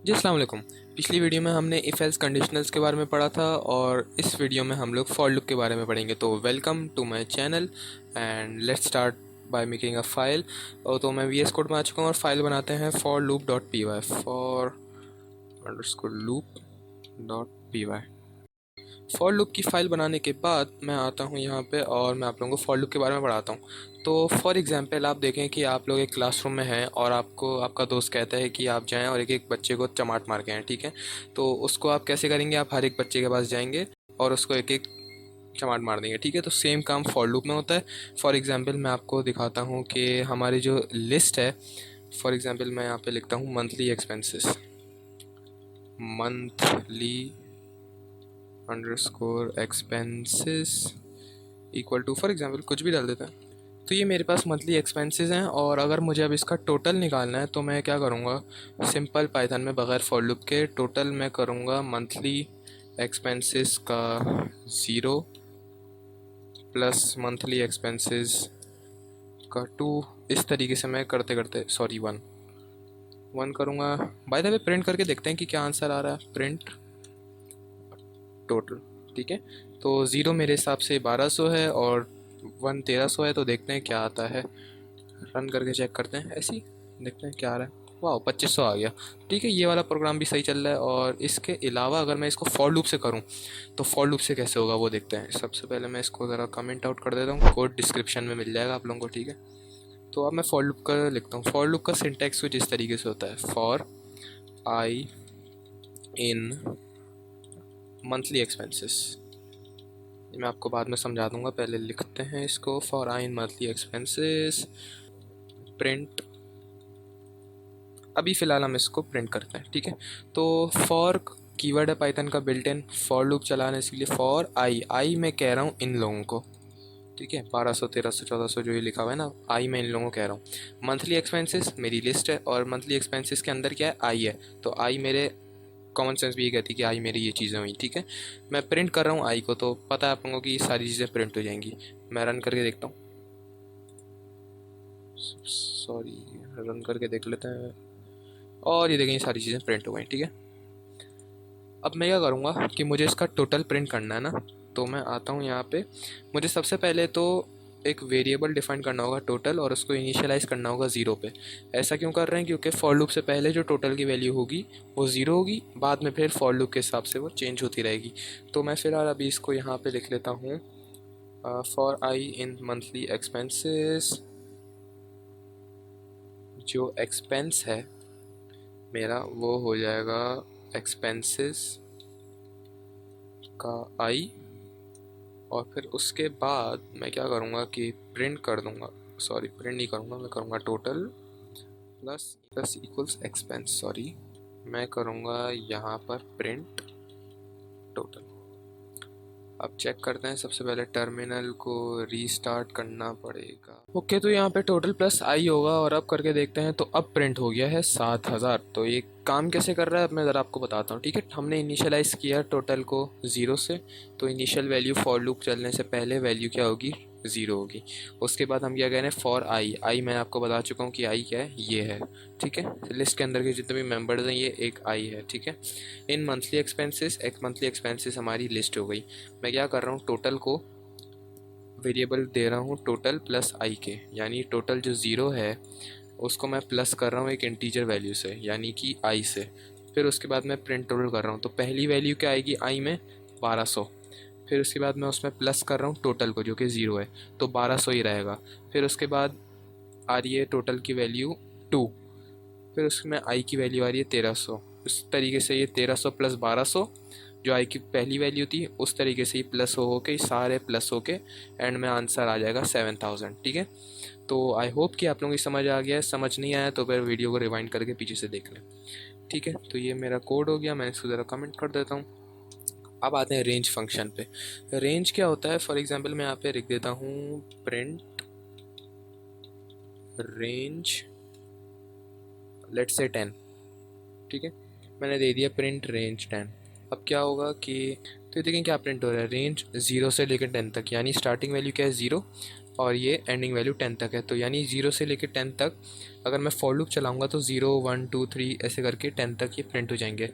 जी अस्सलाम वालेकुम। पिछली वीडियो में हमने इफ़ एल्स कंडीशनल्स के बारे में पढ़ा था और इस वीडियो में हम लोग फॉर लूप के बारे में पढ़ेंगे। तो welcome to my channel and let's start by making a file. और तो मैं वीएस कोड में आ चुका हूँ और फाइल बनाते हैं for loop dot P Y, for underscore loop dot P Y. For loop की फ़ाइल बनाने के बाद मैं आता हूँ यहाँ पे और मैं आप लोगों को फॉर लूप के बारे में पढ़ाता हूँ। तो फॉर एग्जांपल आप देखें कि आप लोग एक क्लासरूम में हैं और आपको आपका दोस्त कहता है कि आप जाएं और एक एक बच्चे को चमाट मार के आएँ, ठीक है। तो उसको आप कैसे करेंगे? आप हर एक बच्चे के पास जाएंगे और उसको एक एक चमाट मार देंगे, ठीक है। तो सेम काम फॉर लूप में होता है। फॉर एग्ज़ाम्पल मैं आपको दिखाता हूँ कि हमारी जो लिस्ट है, फॉर एग्ज़ाम्पल मैं यहाँ पे लिखता हूँ monthly expenses, monthly underscore expenses equal to for example कुछ भी डाल देता है। तो ये मेरे पास मंथली एक्सपेंसेस हैं और अगर मुझे अब इसका टोटल निकालना है तो मैं क्या करूँगा, सिंपल पाइथन में बगैर फॉर लूप के टोटल मैं करूँगा मंथली एक्सपेंसेस का 0 प्लस मंथली एक्सपेंसेस का 2। इस तरीके से मैं करते करते सॉरी 1 करूँगा। बाय द वे प्रिंट करके देखते हैं कि क्या आंसर आ रहा है। प्रिंट टोटल, ठीक है। तो 0 मेरे हिसाब से 1200 है और 1 1300 है। तो देखते हैं क्या आता है, रन करके चेक करते हैं ऐसे ही, देखते हैं क्या आ रहा है। वाह 2500 आ गया, ठीक है। ये वाला प्रोग्राम भी सही चल रहा है। और इसके अलावा अगर मैं इसको फॉर लूप से करूं तो फॉर लूप से कैसे होगा वो देखते हैं। सबसे पहले मैं इसको ज़रा कमेंट आउट कर देता हूँ, कोड डिस्क्रिप्शन में मिल जाएगा आप लोगों को, ठीक है। तो अब मैं फॉर लूप का लिखता हूँ। फॉर लूप का सिंटैक्स कुछ इस तरीके से होता है, for I in monthly expenses. मैं आपको बाद में समझा दूंगा, पहले लिखते हैं इसको। For I in monthly expenses print, अभी फ़िलहाल हम इसको प्रिंट करते हैं, ठीक है। तो फॉर कीवर्ड है पाइथन का बिल्ट इन फॉर लूप चलाने के लिए। फॉर आई मैं कह रहा हूँ इन लोगों को, ठीक है। 1200 1300 1400 जो ये लिखा हुआ है ना, आई मैं इन लोगों को कह रहा हूँ। मंथली एक्सपेंसेस मेरी लिस्ट है और मंथली एक्सपेंसेस के अंदर क्या है, आई है। तो आई मेरे कॉमन सेंस भी ये कहती है कि आई मेरी ये चीज़ें हुई, ठीक है। मैं प्रिंट कर रहा हूँ आई को, तो पता है आप लोगों को कि ये सारी चीज़ें प्रिंट हो जाएंगी। मैं रन करके देखता हूँ, सॉरी रन करके देख लेते हैं और ये देखें ये सारी चीज़ें प्रिंट हो गई, ठीक है। अब मैं क्या करूँगा कि मुझे इसका टोटल प्रिंट करना है ना, तो मैं आता हूँ यहाँ पे। मुझे सबसे पहले तो एक वेरिएबल डिफाइन करना होगा टोटल और उसको इनिशियलाइज करना होगा 0 पे। ऐसा क्यों कर रहे हैं? क्योंकि फॉर लूप से पहले जो टोटल की वैल्यू होगी वो 0 होगी, बाद में फिर फॉर लूप के हिसाब से वो चेंज होती रहेगी। तो मैं फ़िलहाल अभी इसको यहाँ पे लिख लेता हूँ, for I in monthly expenses. जो एक्सपेंस है मेरा वो हो जाएगा एक्सपेंसेस का आई, और फिर उसके बाद मैं क्या करूँगा कि प्रिंट कर दूँगा, सॉरी प्रिंट नहीं करूँगा, मैं करूँगा total plus plus equals expense, sorry मैं करूँगा यहाँ पर प्रिंट टोटल। अब चेक करते हैं, सबसे पहले टर्मिनल को रीस्टार्ट करना पड़ेगा। ओके तो यहाँ पे टोटल प्लस आई होगा और अब करके देखते हैं। तो अब प्रिंट हो गया है 7000। तो ये काम कैसे कर रहा है अब मैं ज़रा आपको बताता हूँ, ठीक है। हमने इनिशियलाइज़ किया टोटल को 0 से, तो इनिशियल वैल्यू फॉर लूप चलने से पहले वैल्यू क्या होगी, 0 होगी। उसके बाद हम क्या कह रहे हैं, फॉर आई मैं आपको बता चुका हूँ कि आई क्या है, ये है, ठीक है। लिस्ट के अंदर के जितने भी मेंबर्स हैं ये एक आई है, ठीक है। इन मंथली एक्सपेंसेस, एक मंथली एक्सपेंसेस हमारी लिस्ट हो गई। मैं क्या कर रहा हूँ, टोटल को वेरिएबल दे रहा हूँ टोटल प्लस आई के, यानी टोटल जो 0 है उसको मैं प्लस कर रहा हूँ एक इंटीजर वैल्यू से, यानी कि आई से। फिर उसके बाद मैं प्रिंट टोटल कर रहा हूँ, तो पहली वैल्यू क्या आएगी आई में, 1200। फिर उसके बाद मैं उसमें प्लस कर रहा हूँ टोटल को जो कि 0 है, तो 1200 ही रहेगा। फिर उसके बाद आ रही है टोटल की वैल्यू 2, फिर उसमें आई की वैल्यू आ रही है 1300। इस तरीके से ये 1300 प्लस 1200 जो आई की पहली वैल्यू थी उस तरीके से ही प्लस हो के सारे प्लस हो के एंड में आंसर आ जाएगा 7000, ठीक है। तो आई होप कि आप लोगों की समझ आ गया है। समझ नहीं आया तो फिर वीडियो को रिवाइंड करके पीछे से देख लें, ठीक है। तो ये मेरा कोड हो गया, मैं इसको ज़रा कमेंट कर देता हूँ। अब आते हैं रेंज फंक्शन पे। रेंज क्या होता है, फॉर एग्जांपल मैं यहाँ पे लिख देता हूँ प्रिंट रेंज, लेट्स से 10, ठीक है। मैंने दे दिया प्रिंट रेंज 10। अब क्या होगा कि तो देखें क्या प्रिंट हो रहा है, रेंज 0 से लेकर 10 तक, यानी स्टार्टिंग वैल्यू क्या है 0, और ये एंडिंग वैल्यू 10 तक है। तो यानी 0 से लेकर 10 तक अगर मैं फॉर लूप चलाऊँगा तो 0 1 2 3 ऐसे करके 10 तक ये प्रिंट हो जाएंगे।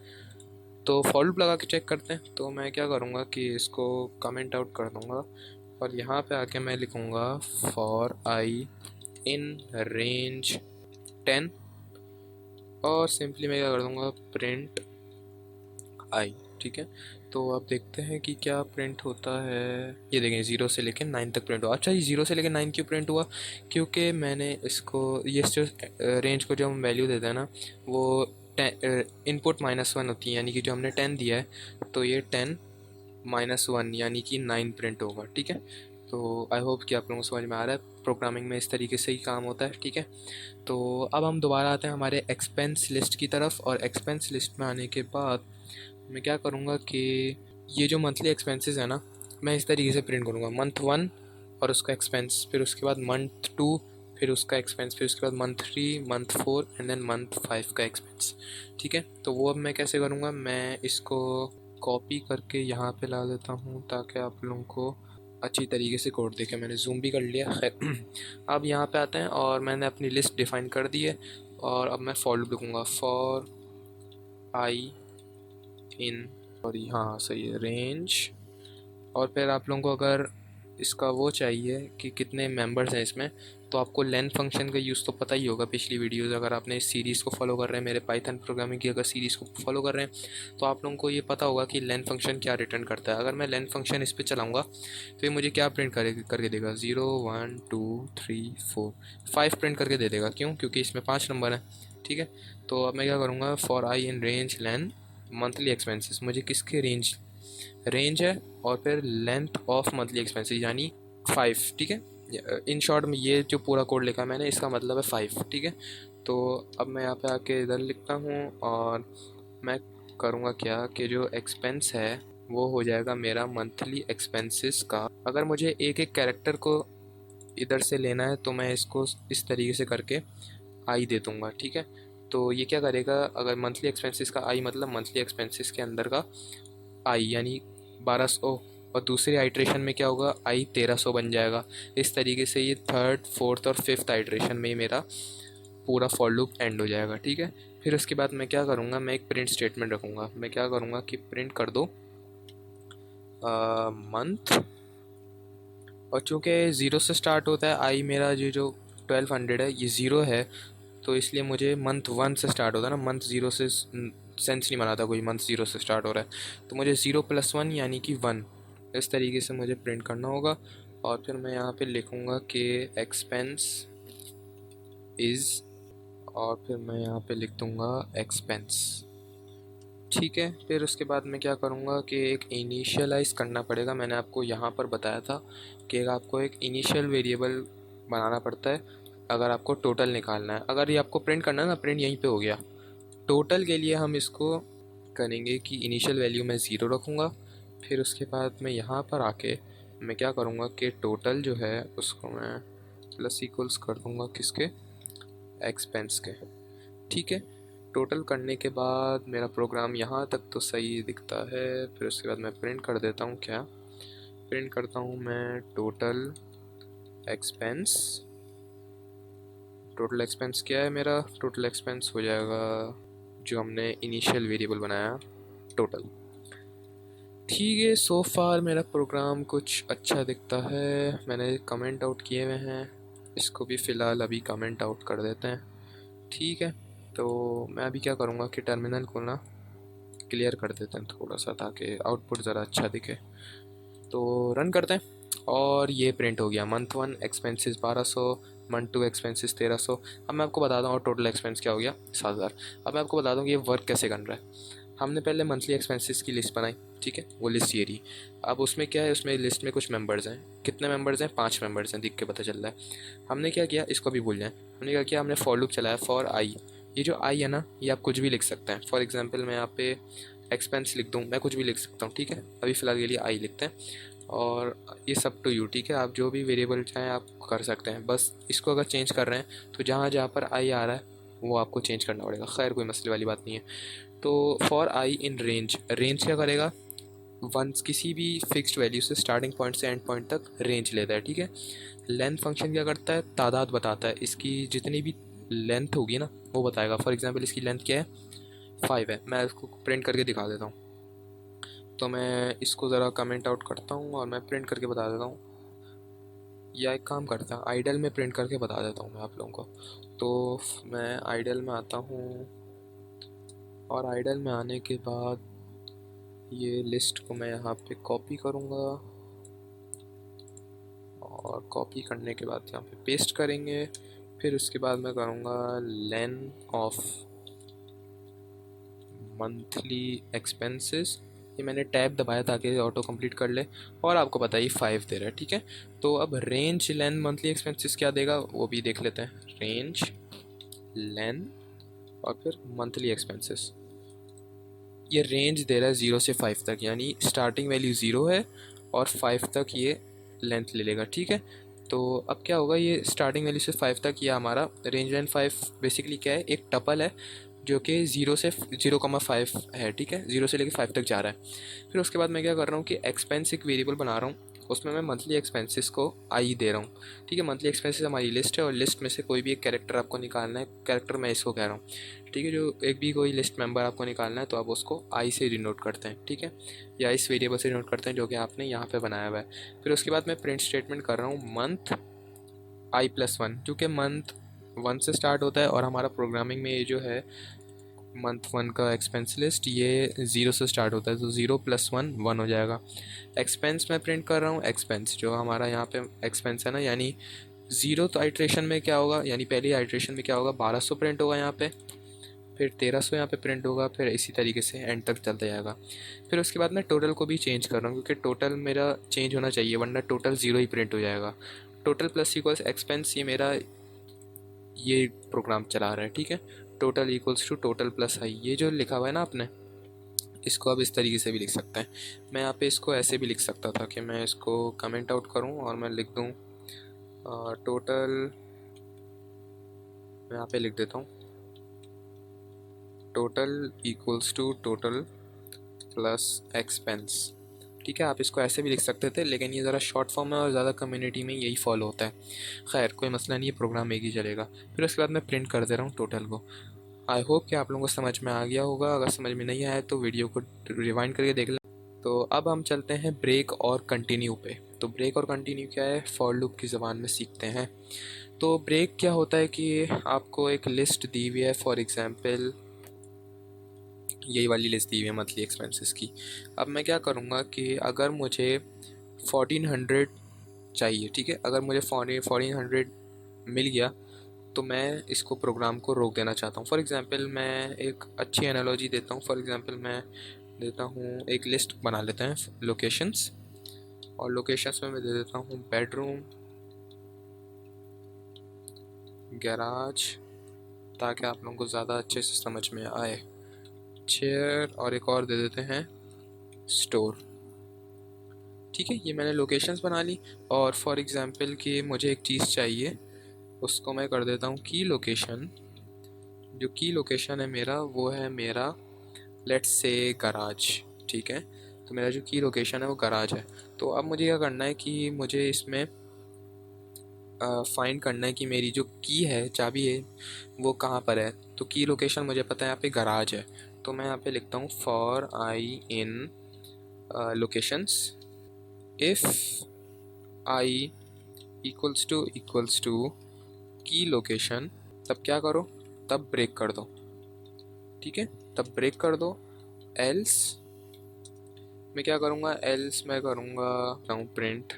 तो फॉर लूप लगा के चेक करते हैं। तो मैं क्या करूँगा कि इसको कमेंट आउट कर दूँगा और यहाँ पे आके मैं लिखूँगा फॉर आई इन रेंज 10 और सिंपली मैं क्या कर दूँगा प्रिंट आई। ठीक है, तो अब देखते हैं कि क्या प्रिंट होता है। ये देखें 0 से लेकर 9 तक प्रिंट हुआ। अच्छा, ये 0 से लेकर 9 क्यों प्रिंट हुआ? क्योंकि मैंने इसको ये जो रेंज को जो हम वैल्यू देते हैं ना वो इनपुट -1 होती है, यानी कि जो हमने 10 दिया है तो ये 10 -1 यानी कि 9 प्रिंट होगा। ठीक है, तो आई होप कि आप लोगों को समझ में आ रहा है प्रोग्रामिंग में इस तरीके से ही काम होता है। ठीक है, तो अब हम दोबारा आते हैं हमारे एक्सपेंस लिस्ट की तरफ और एक्सपेंस लिस्ट में आने के बाद मैं क्या करूँगा कि ये जो मंथली एक्सपेंसेस है ना मैं इस तरीके से प्रिंट करूँगा मंथ 1 और उसका एक्सपेंस, फिर उसके बाद मंथ 2, फिर उसका एक्सपेंस, फिर उसके बाद month 3, month 4 and then month 5 का एक्सपेंस। ठीक है, तो वो अब मैं कैसे करूँगा, मैं इसको कॉपी करके यहाँ पे ला देता हूँ ताकि आप लोगों को अच्छी तरीके से कोड देखे। मैंने जूम भी कर लिया। खैर अब यहाँ पे आते हैं और मैंने अपनी लिस्ट डिफ़ाइन कर दी है और अब मैं फॉर लूप लिखूँगा फॉर आई इन, और हाँ सही है, रेंज। और फिर आप लोगों को अगर इसका वो चाहिए कि कितने मेंबर्स हैं इसमें, तो आपको लेन फंक्शन का यूज़ तो पता ही होगा पिछली वीडियोज़, अगर आपने इस सीरीज़ को फॉलो कर रहे हैं, मेरे पाइथन प्रोग्रामिंग की अगर सीरीज़ को फॉलो कर रहे हैं तो आप लोगों को ये पता होगा कि लेन फंक्शन क्या रिटर्न करता है। अगर मैं लेन फंक्शन इस पर चलाऊँगा तो ये मुझे क्या प्रिंट करके देगा, 0 1 2 3 4 5 प्रिंट करके दे देगा। क्यों? क्योंकि इसमें 5 नंबर हैं। ठीक है, तो अब मैं क्या करूँगा for I in range lane monthly expenses, मुझे किसके रेंज है और फिर लेंथ ऑफ मंथली एक्सपेंसेस यानी 5। ठीक है, इन शॉर्ट में ये जो पूरा कोड लिखा है मैंने इसका मतलब है 5। ठीक है, तो अब मैं यहाँ पे आके इधर लिखता हूँ और मैं करूँगा क्या कि जो एक्सपेंस है वो हो जाएगा मेरा मंथली एक्सपेंसेस का। अगर मुझे एक एक कैरेक्टर को इधर से लेना है तो मैं इसको इस तरीके से करके आई दे दूँगा। ठीक है, तो ये क्या करेगा, अगर मंथली एक्सपेंसेस का आई मतलब मंथली एक्सपेंसेस के अंदर का आई यानी 1200, और दूसरी आइट्रेशन में क्या होगा आई 1300 बन जाएगा। इस तरीके से ये थर्ड फोर्थ और फिफ्थ आइट्रेशन में ही मेरा पूरा फॉर लूप एंड हो जाएगा। ठीक है, फिर उसके बाद मैं क्या करूँगा, मैं एक प्रिंट स्टेटमेंट रखूँगा। मैं क्या करूँगा कि प्रिंट कर दो मंथ, और चूँकि 0 से स्टार्ट होता है आई, मेरा ये जो 1200 है ये 0 है, तो इसलिए मुझे मंथ 1 से स्टार्ट होता है ना, मंथ 0 से सेंस नहीं बनाता कोई मंथ 0 से स्टार्ट हो रहा है, तो मुझे 0 + 1 यानी कि 1 इस तरीके से मुझे प्रिंट करना होगा। और फिर मैं यहाँ पे लिखूँगा कि एक्सपेंस इज़, और फिर मैं यहाँ पे लिख दूँगा एक्सपेंस। ठीक है, फिर उसके बाद मैं क्या करूँगा कि एक इनिशियलाइज़ करना पड़ेगा। मैंने आपको यहाँ पर बताया था कि आपको एक इनिशियल वेरिएबल बनाना पड़ता है अगर आपको टोटल निकालना है। अगर ये आपको प्रिंट करना है ना, प्रिंट यहीं पे हो गया। टोटल के लिए हम इसको करेंगे कि इनिशियल वैल्यू मैं 0 रखूँगा, फिर उसके बाद मैं यहाँ पर आके मैं क्या करूँगा कि टोटल जो है उसको मैं प्लस इक्वल्स कर दूँगा किसके, एक्सपेंस के। ठीक है, टोटल करने के बाद मेरा प्रोग्राम यहाँ तक तो सही दिखता है। फिर उसके बाद मैं प्रिंट कर देता हूँ, क्या प्रिंट करता हूँ मैं, टोटल एक्सपेंस। टोटल एक्सपेंस क्या है मेरा, टोटल एक्सपेंस हो जाएगा जो हमने इनिशियल वेरिएबल बनाया टोटल। ठीक है, सो फार मेरा प्रोग्राम कुछ अच्छा दिखता है। मैंने कमेंट आउट किए हुए हैं, इसको भी फ़िलहाल अभी कमेंट आउट कर देते हैं। ठीक है, तो मैं अभी क्या करूँगा कि टर्मिनल को ना क्लियर कर देते हैं थोड़ा सा ताकि आउटपुट ज़रा अच्छा दिखे। तो रन करते हैं और ये प्रिंट हो गया मंथ 1 एक्सपेंसेस 1200, मंथ 2 एक्सपेंसेस 1300। अब मैं आपको बता दूँ और टोटल एक्सपेंस क्या हो गया 7000। अब मैं आपको बता दूँ कि ये वर्क कैसे कर रहा है। हमने पहले मंथली एक्सपेंसेस की लिस्ट बनाई। ठीक है, वो लिस्ट ये रही। अब उसमें क्या है, उसमें लिस्ट में कुछ मेंबर्स हैं। कितने मेंबर्स हैं, 5 मेंबर्स हैं, दिख के पता चल रहा है। हमने क्या किया, इसको भी भूल जाए, हमने क्या किया, हमने फॉर लूप चलाया फॉर आई। ये जो आई है ना, ये आप कुछ भी लिख सकते हैं। फॉर एग्जांपल मैं यहाँ पे एक्सपेंस लिख दूँ, मैं कुछ भी लिख सकता हूँ। ठीक है, अभी फ़िलहाल के लिए आई लिखते हैं और ये सब टू यू। ठीक है, आप जो भी वेरिएबल चाहें आप कर सकते हैं। बस इसको अगर चेंज कर रहे हैं तो जहाँ जहाँ पर आई आ रहा है वो आपको चेंज करना पड़ेगा। खैर कोई मसले वाली बात नहीं है। तो for I in range, range क्या करेगा, वंस किसी भी फिक्स्ड वैल्यू से स्टार्टिंग पॉइंट से एंड पॉइंट तक रेंज लेता है, ठीक है। लेंथ फंक्शन क्या करता है, तादाद बताता है, इसकी जितनी भी लेंथ होगी ना वो बताएगा। फॉर एग्जांपल इसकी लेंथ क्या है, 5 है। मैं इसको प्रिंट करके दिखा देता हूँ। तो मैं इसको ज़रा कमेंट आउट करता हूँ और मैं प्रिंट करके बता देता हूँ, या एक काम करता हूँ आइडल में प्रिंट करके बता देता हूँ मैं आप लोगों को। तो मैं आइडल में आता हूँ और आइडल में आने के बाद ये लिस्ट को मैं यहाँ पे कॉपी करूँगा और कॉपी करने के बाद यहाँ पे पेस्ट करेंगे। फिर उसके बाद मैं करूँगा लेन ऑफ मंथली एक्सपेंसेस। ये मैंने टैब दबाया ताकि ऑटो कंप्लीट कर ले, और आपको पता ही 5 दे रहा है, ठीक है। तो अब रेंज लेन मंथली एक्सपेंसेस क्या देगा वो भी देख लेते हैं। रेंज लेन और फिर मंथली एक्सपेंसेस। ये रेंज दे रहा है 0 से 5 तक, यानी स्टार्टिंग वैल्यू 0 है और 5 तक ये लेंथ ले लेगा, ठीक है। तो अब क्या होगा, ये स्टार्टिंग वैल्यू से 5 तक ये हमारा रेंज लेंथ 5 बेसिकली क्या है, एक टपल है जो कि 0 से 0,5 है, ठीक है। 0 से लेकर 5 तक जा रहा है। फिर उसके बाद मैं क्या कर रहा हूँ कि एक्सपेंस एक वेरिएबल बना रहा हूँ, उसमें मैं मंथली एक्सपेंसेस को आई दे रहा हूँ, ठीक है। मंथली एक्सपेंसेस हमारी लिस्ट है और लिस्ट में से कोई भी एक कैरेक्टर आपको निकालना है। कैरेक्टर मैं इसको कह रहा हूँ, ठीक है। जो एक भी कोई लिस्ट मेंबर आपको निकालना है तो आप उसको आई से डिनोट करते हैं, ठीक है, या इस वेरिएबल से डिनोट करते हैं जो कि आपने यहाँ पे बनाया हुआ है। फिर उसके बाद मैं प्रिंट स्टेटमेंट कर रहा हूँ मंथ i+1, क्योंकि मंथ 1 से स्टार्ट होता है और हमारा प्रोग्रामिंग में ये जो है मंथ 1 का एक्सपेंस लिस्ट ये 0 से स्टार्ट होता है, तो 0+1 1 हो जाएगा। एक्सपेंस मैं प्रिंट कर रहा हूँ, एक्सपेंस जो हमारा यहाँ पे एक्सपेंस है ना, यानी 0 तो आइट्रेशन में क्या होगा, यानी पहली आइट्रेशन में क्या होगा, 1200 प्रिंट होगा यहाँ पे, फिर 1300 यहाँ पे प्रिंट होगा, फिर इसी तरीके से एंड तक चलता जाएगा। फिर उसके बाद मैं टोटल को भी चेंज कर रहा हूँ, क्योंकि टोटल मेरा चेंज होना चाहिए वरना टोटल 0 ही प्रिंट हो जाएगा। टोटल प्लस इक्वल्स एक्सपेंस, ये मेरा ये प्रोग्राम चला रहा है, ठीक है। Total equals to total plus I, ये जो लिखा हुआ है ना आपने, इसको आप इस तरीके से भी लिख सकते हैं। मैं यहाँ पे इसको ऐसे भी लिख सकता था कि मैं इसको कमेंट आउट करूँ और मैं लिख दूँ टोटल, मैं यहाँ पे लिख देता हूँ total equals to total plus expense, ठीक है। आप इसको ऐसे भी लिख सकते थे, लेकिन ये ज़रा शॉर्ट फॉर्म है और ज़्यादा कम्युनिटी में यही फॉलो होता है। खैर कोई मसला नहीं है, प्रोग्राम एक ही चलेगा। फिर उसके बाद मैं प्रिंट कर दे रहा हूँ टोटल को। आई होप कि आप लोगों को समझ में आ गया होगा। अगर समझ में नहीं आया तो वीडियो को रिवाइंड करके देख लें। तो अब हम चलते हैं ब्रेक और कंटिन्यू पे। तो ब्रेक और कंटिन्यू क्या है, फॉर लूप की ज़बान में सीखते हैं। तो ब्रेक क्या होता है कि आपको एक लिस्ट दी हुई है, फॉर एग्ज़ाम्पल यही वाली लिस्ट दी हुई है मंथली एक्सपेंसेस की। अब मैं क्या करूँगा कि अगर मुझे 1400 चाहिए, ठीक है, अगर मुझे 1400 मिल गया तो मैं इसको प्रोग्राम को रोक देना चाहता हूँ। फॉर एग्ज़ाम्पल मैं एक अच्छी एनालॉजी देता हूँ। फॉर एग्ज़ाम्पल मैं देता हूँ, एक लिस्ट बना लेते हैं लोकेशंस, और लोकेशंस में मैं दे देता हूँ बेडरूम, गैराज, ताकि आप लोगों को ज़्यादा अच्छे से समझ में आए, चेयर, और एक और दे देते हैं स्टोर, ठीक है। ये मैंने लोकेशंस बना ली। और फॉर एग्ज़ाम्पल कि मुझे एक चीज़ चाहिए, उसको मैं कर देता हूँ की लोकेशन। जो की लोकेशन है मेरा वो है मेरा लेट्स से गराज, ठीक है। तो मेरा जो की लोकेशन है वो गराज है। तो अब मुझे क्या करना है कि मुझे इसमें फाइंड करना है कि मेरी जो की है, चाबी है, वो कहाँ पर है। तो की लोकेशन मुझे पता है यहाँ पे गराज है, तो मैं यहाँ पे लिखता हूँ for I in locations if I equals to की लोकेशन, तब क्या करो, तब ब्रेक कर दो, ठीक है, तब ब्रेक कर दो। एल्स मैं क्या करूँगा, एल्स मैं करूँगा प्रिंट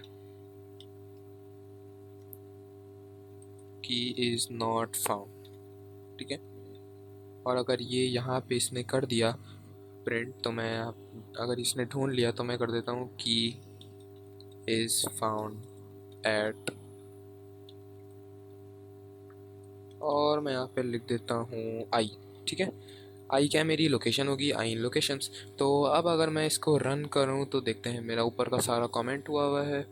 की इज़ नॉट फाउंड, ठीक है। और अगर ये यहाँ पे इसने कर दिया प्रिंट, तो मैं अगर इसने ढूंढ लिया तो मैं कर देता हूँ की इज़ फाउंड एट, और मैं यहाँ पे लिख देता हूँ आई, ठीक है। आई क्या मेरी लोकेशन होगी, आई इन लोकेशंस। तो अब अगर मैं इसको रन करूँ तो देखते हैं मेरा ऊपर का सारा कमेंट हुआ है,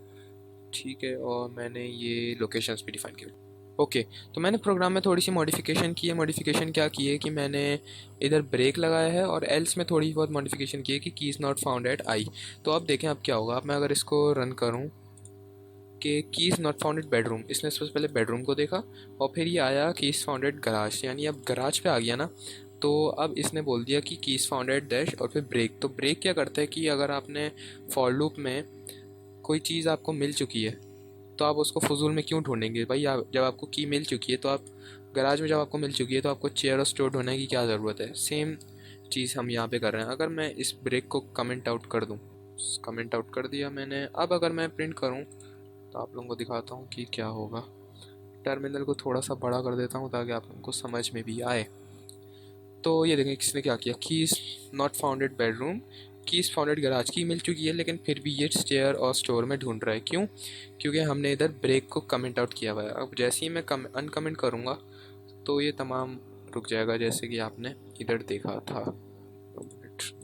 ठीक है, और मैंने ये लोकेशंस भी डिफाइन किया। ओके, तो मैंने प्रोग्राम में थोड़ी सी मॉडिफिकेशन की है। मॉडिफिकेशन क्या की है कि मैंने इधर ब्रेक लगाया है और एल्स में थोड़ी बहुत मॉडिफिकेशन की है कि की इज़ नॉट फाउंड एट आई। तो अब देखें अब क्या होगा। अब मैं अगर इसको रन करूँ कि की is not found at bedroom, इसने सबसे पहले बेडरूम को देखा और फिर ये आया की इज़ फाउंड एट गराज, यानी अब गराज पे आ गया ना। तो अब इसने बोल दिया कि की इज़ फाउंड एट डैश और फिर ब्रेक। तो ब्रेक क्या करता है कि अगर आपने फॉर लूप में कोई चीज़ आपको मिल चुकी है तो आप उसको फजूल में क्यों ढूंढेंगे भाई। आप जब आपको की मिल चुकी है तो आप गराज में जब आपको मिल चुकी है तो आपको चेयर और स्टोर ढूंढने की क्या ज़रूरत है। सेम चीज़ हम यहाँ पे कर रहे हैं। अगर मैं इस ब्रेक को कमेंट आउट कर दूँ, कमेंट आउट कर दिया मैंने। अब अगर मैं प्रिंट करूँ तो आप लोगों को दिखाता हूँ कि क्या होगा। टर्मिनल को थोड़ा सा बड़ा कर देता हूँ ताकि आप लोगों को समझ में भी आए। तो ये देखें किसने क्या किया, keys not founded bedroom, keys founded garage. की मिल चुकी है लेकिन फिर भी ये चेयर और स्टोर में ढूंढ रहा है। क्यों? क्योंकि हमने इधर ब्रेक को कमेंट आउट किया हुआ है। अब जैसे ही मैं अनकमेंट करूँगा तो ये तमाम रुक जाएगा, जैसे कि आपने इधर देखा था।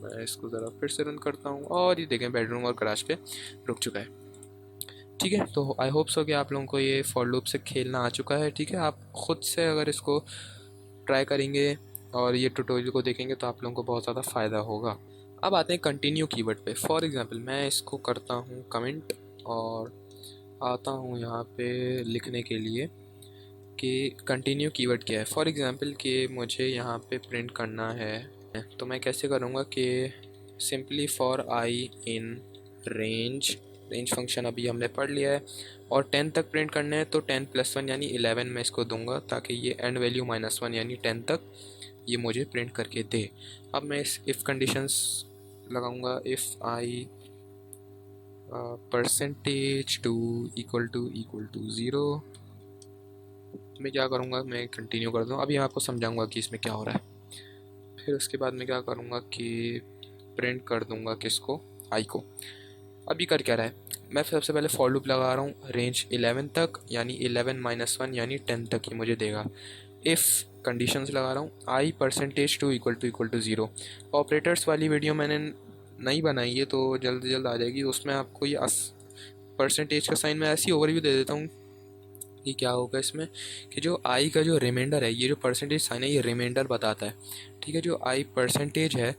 मैं इसको ज़रा फिर से रन करता हूँ और ये देखें बेडरूम और गराज पे रुक चुका है। ठीक है, तो आई होप सो कि आप लोगों को ये फॉर लूप से खेलना आ चुका है। ठीक है, आप ख़ुद से अगर इसको ट्राई करेंगे और ये ट्यूटोरियल को देखेंगे तो आप लोगों को बहुत ज़्यादा फ़ायदा होगा। अब आते हैं कंटिन्यू कीवर्ड पे। फॉर एग्जांपल मैं इसको करता हूँ कमेंट और आता हूँ यहाँ पे लिखने के लिए कि कंटिन्यू कीवर्ड क्या है। फॉर एग्जांपल कि मुझे यहाँ पे प्रिंट करना है, तो मैं कैसे करूँगा कि simply for I in range, range function अभी हमने पढ़ लिया है और 10 तक प्रिंट करना है तो 10 + 1 यानी 11 मैं इसको दूंगा ताकि ये एंड वैल्यू -1 यानी 10 तक ये मुझे प्रिंट करके दे। अब मैं इस इफ़ कंडीशंस लगाऊंगा। If I percentage two equal to 0, मैं क्या करूँगा, मैं कंटिन्यू कर दूँ। अभी मैं आपको समझाऊँगा कि इसमें क्या हो रहा है। फिर उसके बाद मैं क्या करूँगा कि प्रिंट कर दूँगा किसको, आई को। अभी कर क्या रहा है, मैं सबसे पहले फॉर लूप लगा रहा हूँ रेंज 11 तक यानी 11 - 1 यानी 10 तक ही मुझे देगा। इफ़ कंडीशंस लगा रहा हूँ I percentage two equal to 0। Operators वाली वीडियो मैंने नहीं बनाई है तो जल्द से जल्द आ जाएगी। उसमें आपको ये परसेंटेज का साइन मैं ऐसी ओवरव्यू दे देता हूँ कि क्या होगा इसमें कि जो आई का जो रिमाइंडर है, ये जो परसेंटेज साइन है ये रिमाइंडर बताता है। ठीक है, जो आई परसेंटेज है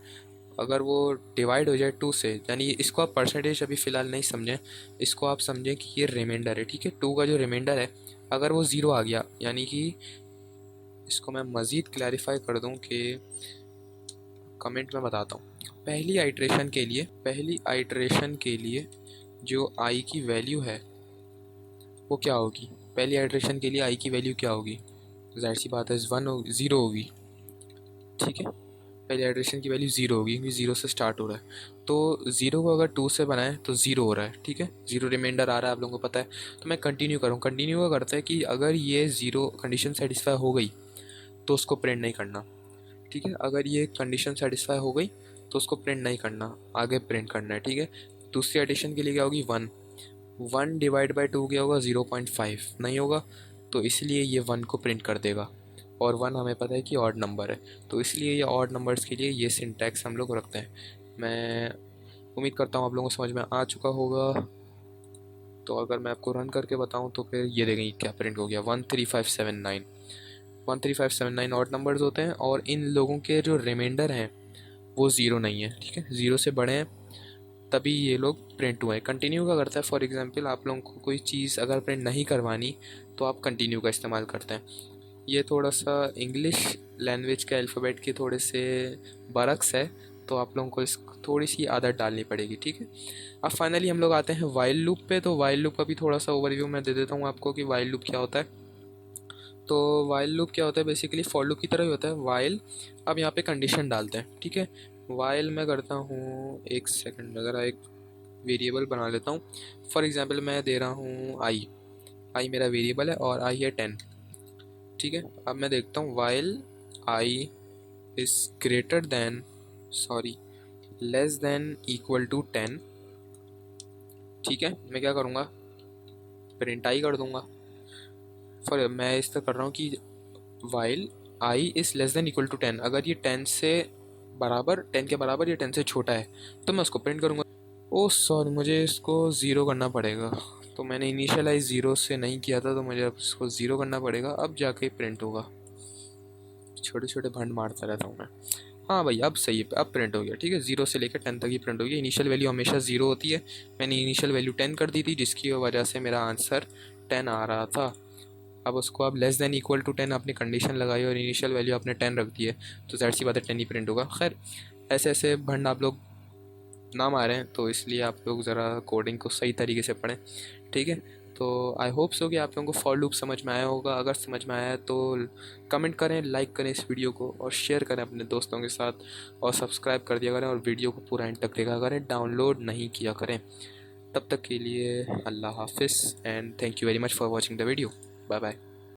अगर वो डिवाइड हो जाए 2 से, यानी इसको आप परसेंटेज अभी फ़िलहाल नहीं समझें, इसको आप समझें कि ये रिमाइंडर है। ठीक है, 2 का जो रिमाइंडर है अगर वो 0 आ गया, यानी कि इसको मैं मज़ीद क्लैरिफाई कर दूं कि कमेंट में बताता हूँ। पहली आइट्रेशन के लिए जो आई की वैल्यू है वो क्या होगी। पहली आइट्रेशन के लिए आई की वैल्यू क्या होगी, जाहिर सी बात है 0 होगी। ठीक है, पहली आइट्रेशन की वैल्यू 0 होगी क्योंकि 0 से स्टार्ट हो रहा है। तो 0 को अगर 2 से बनाएं तो 0 हो रहा है। ठीक है, 0 रिमाइंडर आ रहा है, आप लोगों को पता है। तो मैं कंटिन्यू करूँ, कंटिन्यू का करता है कि अगर ये 0 कंडीशन सेटिस्फाई हो गई तो उसको प्रिंट नहीं करना। ठीक है, अगर ये कंडीशन सेटिस्फाई हो गई तो उसको प्रिंट नहीं करना, आगे प्रिंट करना है। ठीक है, दूसरी एडिशन के लिए क्या होगी 1 डिवाइड बाई 2 क्या होगा 0.5 नहीं होगा, तो इसलिए ये 1 को प्रिंट कर देगा। और 1 हमें पता है कि ऑड नंबर है, तो इसलिए ये ऑड नंबर्स के लिए ये सिंटैक्स हम लोग रखते हैं। मैं उम्मीद करता हूँ आप लोगों को समझ में आ चुका होगा। तो अगर मैं आपको रन करके बताऊँ तो फिर ये देखेंगे क्या प्रिंट हो गया 13579। 13579 ऑड नंबर्स होते हैं और इन लोगों के जो रिमाइंडर हैं वो 0 नहीं है। ठीक है, 0 से बड़े हैं तभी ये लोग प्रिंट हुए हैं। कंटिन्यू का करता है, फॉर एग्जांपल आप लोगों को कोई चीज़ अगर प्रिंट नहीं करवानी तो आप कंटिन्यू का इस्तेमाल करते हैं। ये थोड़ा सा इंग्लिश लैंग्वेज के अल्फ़ाबेट के थोड़े से बरक्स है, तो आप लोगों को इस थोड़ी सी आदत डालनी पड़ेगी। ठीक है, अब फाइनली हम लोग आते हैं वाइल लूप पे। तो वाइल लूप का भी थोड़ा सा ओवरव्यू मैं दे देता हूँ आपको कि वाइल लूप क्या होता है। तो वाइल लूप क्या होता है, बेसिकली फॉर लूप की तरह ही होता है वाइल। अब यहाँ पे कंडीशन डालते हैं। ठीक है, वाइल मैं करता हूँ, एक सेकंड, अगर एक वेरिएबल बना लेता हूँ। फॉर एग्जांपल मैं दे रहा हूँ आई मेरा वेरिएबल है और आई है 10। ठीक है, अब मैं देखता हूँ while I is greater than less than equal to 10। ठीक है, मैं क्या करूँगा, प्रिंट आई कर दूँगा। फॉर मैं इस तरह कर रहा हूँ कि while I is less than equal to 10, अगर ये 10 से बराबर, 10 के बराबर या 10 से छोटा है तो मैं उसको प्रिंट करूँगा। ओ सॉरी, मुझे इसको 0 करना पड़ेगा। तो मैंने इनिशियलाइज 0 से नहीं किया था, तो मुझे अब इसको 0 करना पड़ेगा, अब जाके प्रिंट होगा। छोटे छोटे भंड मारता रहता हूँ मैं। हाँ भाई अब सही है, अब प्रिंट हो गया। ठीक है, 0 से लेकर 10 तक ही प्रिंट हो गया। इनिशियल वैल्यू हमेशा 0 होती है। मैंने इनिशियल वैल्यू 10 कर दी थी, जिसकी वजह से मेरा आंसर 10 आ रहा था। अब उसको आप लेस देन इक्वल टू 10 आपने कंडीशन लगाई और इनिशियल वैल्यू आपने 10 रख दी है, तो ज़ाहिर सी बात है 10 ही प्रिंट होगा। खैर ऐसे ऐसे भंड आप लोग ना मारें, तो इसलिए आप लोग ज़रा कोडिंग को सही तरीके से पढ़ें। ठीक है, तो आई होप सो कि आप लोगों को फॉर लूप समझ में आया होगा। अगर समझ में आया है तो कमेंट करें, लाइक करें इस वीडियो को और शेयर करें अपने दोस्तों के साथ, और सब्सक्राइब कर दिया करें और वीडियो को पूरा एंड तक देखा करें, डाउनलोड नहीं किया करें। तब तक के लिए अल्लाह हाफिज़ and thank you very much for watching the video. Bye bye.